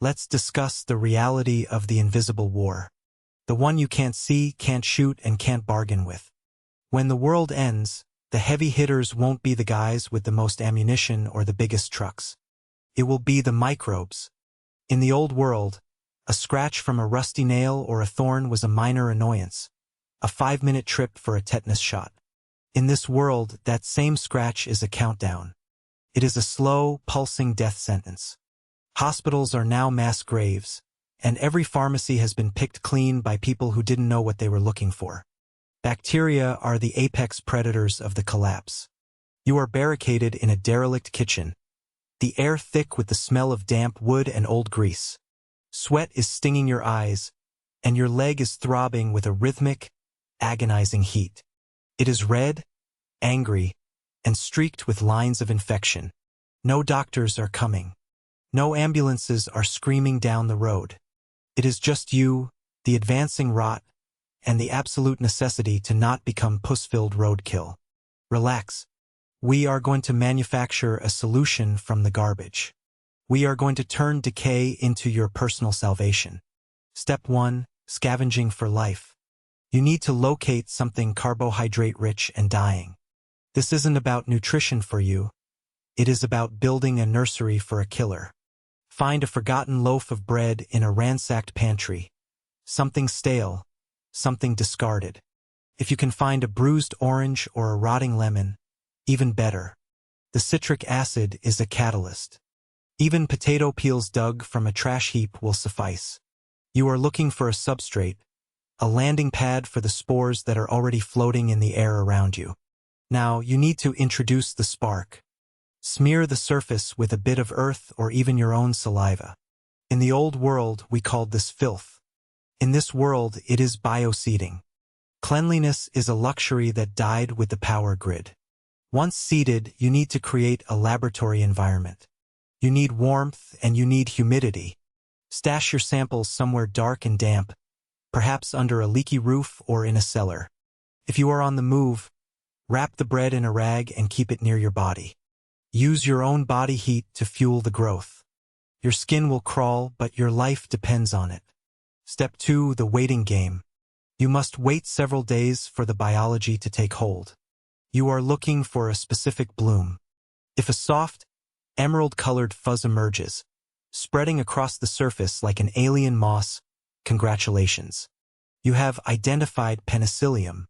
Let's discuss the reality of the invisible war. The one you can't see, can't shoot, and can't bargain with. When the world ends, the heavy hitters won't be the guys with the most ammunition or the biggest trucks. It will be the microbes. In the old world, a scratch from a rusty nail or a thorn was a minor annoyance, a 5-minute trip for a tetanus shot. In this world, that same scratch is a countdown. It is a slow, pulsing death sentence. Hospitals are now mass graves, and every pharmacy has been picked clean by people who didn't know what they were looking for. Bacteria are the apex predators of the collapse. You are barricaded in a derelict kitchen, the air thick with the smell of damp wood and old grease. Sweat is stinging your eyes, and your leg is throbbing with a rhythmic, agonizing heat. It is red, angry, and streaked with lines of infection. No doctors are coming. No ambulances are screaming down the road. It is just you, the advancing rot, and the absolute necessity to not become pus-filled roadkill. Relax. We are going to manufacture a solution from the garbage. We are going to turn decay into your personal salvation. Step 1. Scavenging for life. You need to locate something carbohydrate-rich and dying. This isn't about nutrition for you. It is about building a nursery for a killer. Find a forgotten loaf of bread in a ransacked pantry. Something stale, something discarded. If you can find a bruised orange or a rotting lemon, even better. The citric acid is a catalyst. Even potato peels dug from a trash heap will suffice. You are looking for a substrate, a landing pad for the spores that are already floating in the air around you. Now, you need to introduce the spark. Smear the surface with a bit of earth or even your own saliva. In the old world, we called this filth. In this world, it is bioseeding. Cleanliness is a luxury that died with the power grid. Once seeded, you need to create a laboratory environment. You need warmth and you need humidity. Stash your samples somewhere dark and damp, perhaps under a leaky roof or in a cellar. If you are on the move, wrap the bread in a rag and keep it near your body. Use your own body heat to fuel the growth. Your skin will crawl, but your life depends on it. Step 2. The waiting game. You must wait several days for the biology to take hold. You are looking for a specific bloom. If a soft, emerald-colored fuzz emerges, spreading across the surface like an alien moss, congratulations. You have identified penicillium.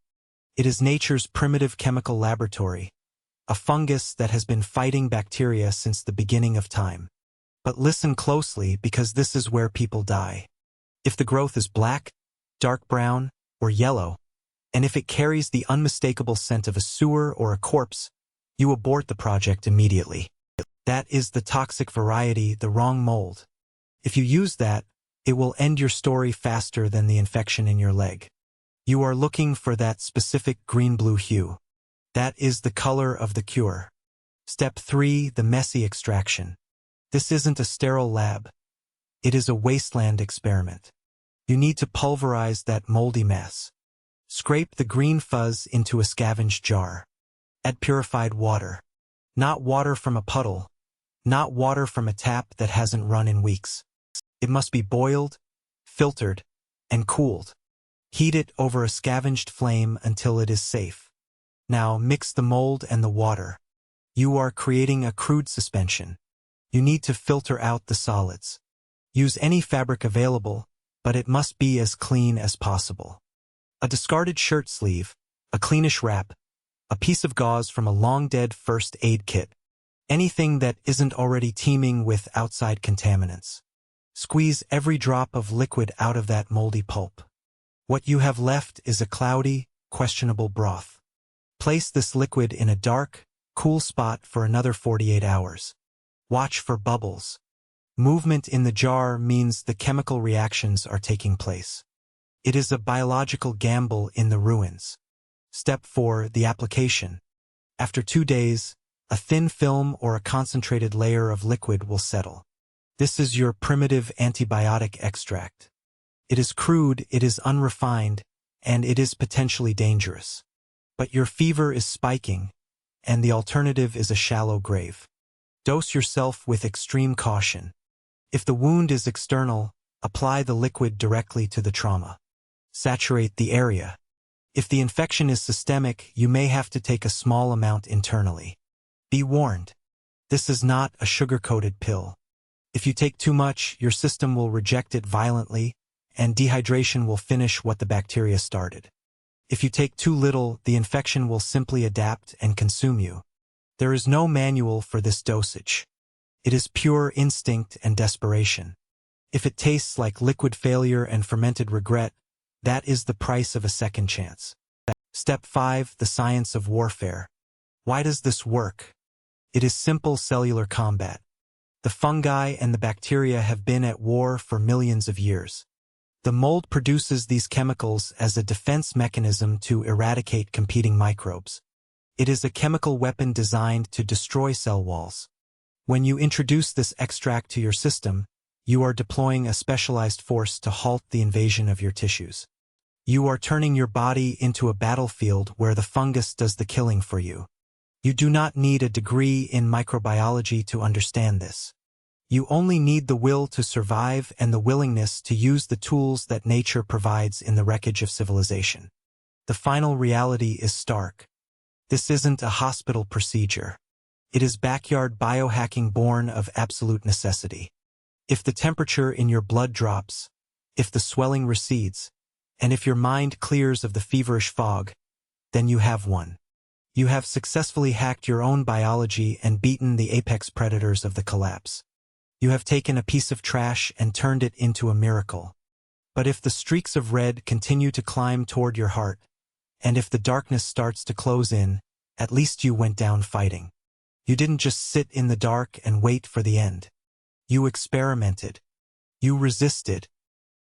It is nature's primitive chemical laboratory, a fungus that has been fighting bacteria since the beginning of time. But listen closely because this is where people die. If the growth is black, dark brown, or yellow, and if it carries the unmistakable scent of a sewer or a corpse, you abort the project immediately. That is the toxic variety, the wrong mold. If you use that, it will end your story faster than the infection in your leg. You are looking for that specific green-blue hue. That is the color of the cure. Step 3. The messy extraction. This isn't a sterile lab. It is a wasteland experiment. You need to pulverize that moldy mess. Scrape the green fuzz into a scavenged jar. Add purified water. Not water from a puddle. Not water from a tap that hasn't run in weeks. It must be boiled, filtered, and cooled. Heat it over a scavenged flame until it is safe. Now mix the mold and the water. You are creating a crude suspension. You need to filter out the solids. Use any fabric available, but it must be as clean as possible. A discarded shirt sleeve, a cleanish wrap, a piece of gauze from a long-dead first aid kit. Anything that isn't already teeming with outside contaminants. Squeeze every drop of liquid out of that moldy pulp. What you have left is a cloudy, questionable broth. Place this liquid in a dark, cool spot for another 48 hours. Watch for bubbles. Movement in the jar means the chemical reactions are taking place. It is a biological gamble in the ruins. Step 4. The application. After 2 days, a thin film or a concentrated layer of liquid will settle. This is your primitive antibiotic extract. It is crude, it is unrefined, and it is potentially dangerous. But your fever is spiking, and the alternative is a shallow grave. Dose yourself with extreme caution. If the wound is external, apply the liquid directly to the trauma. Saturate the area. If the infection is systemic, you may have to take a small amount internally. Be warned. This is not a sugar-coated pill. If you take too much, your system will reject it violently, and dehydration will finish what the bacteria started. If you take too little, the infection will simply adapt and consume you. There is no manual for this dosage. It is pure instinct and desperation. If it tastes like liquid failure and fermented regret, that is the price of a second chance. Step 5. The science of warfare. Why does this work? It is simple cellular combat. The fungi and the bacteria have been at war for millions of years. The mold produces these chemicals as a defense mechanism to eradicate competing microbes. It is a chemical weapon designed to destroy cell walls. When you introduce this extract to your system, you are deploying a specialized force to halt the invasion of your tissues. You are turning your body into a battlefield where the fungus does the killing for you. You do not need a degree in microbiology to understand this. You only need the will to survive and the willingness to use the tools that nature provides in the wreckage of civilization. The final reality is stark. This isn't a hospital procedure. It is backyard biohacking born of absolute necessity. If the temperature in your blood drops, if the swelling recedes, and if your mind clears of the feverish fog, then you have won. You have successfully hacked your own biology and beaten the apex predators of the collapse. You have taken a piece of trash and turned it into a miracle. But if the streaks of red continue to climb toward your heart, and if the darkness starts to close in, at least you went down fighting. You didn't just sit in the dark and wait for the end. You experimented. You resisted.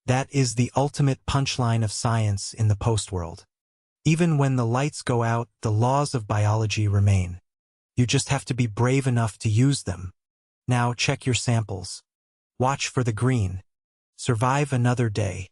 That is the ultimate punchline of science in the post-world. Even when the lights go out, the laws of biology remain. You just have to be brave enough to use them. Now check your samples. Watch for the green. Survive another day.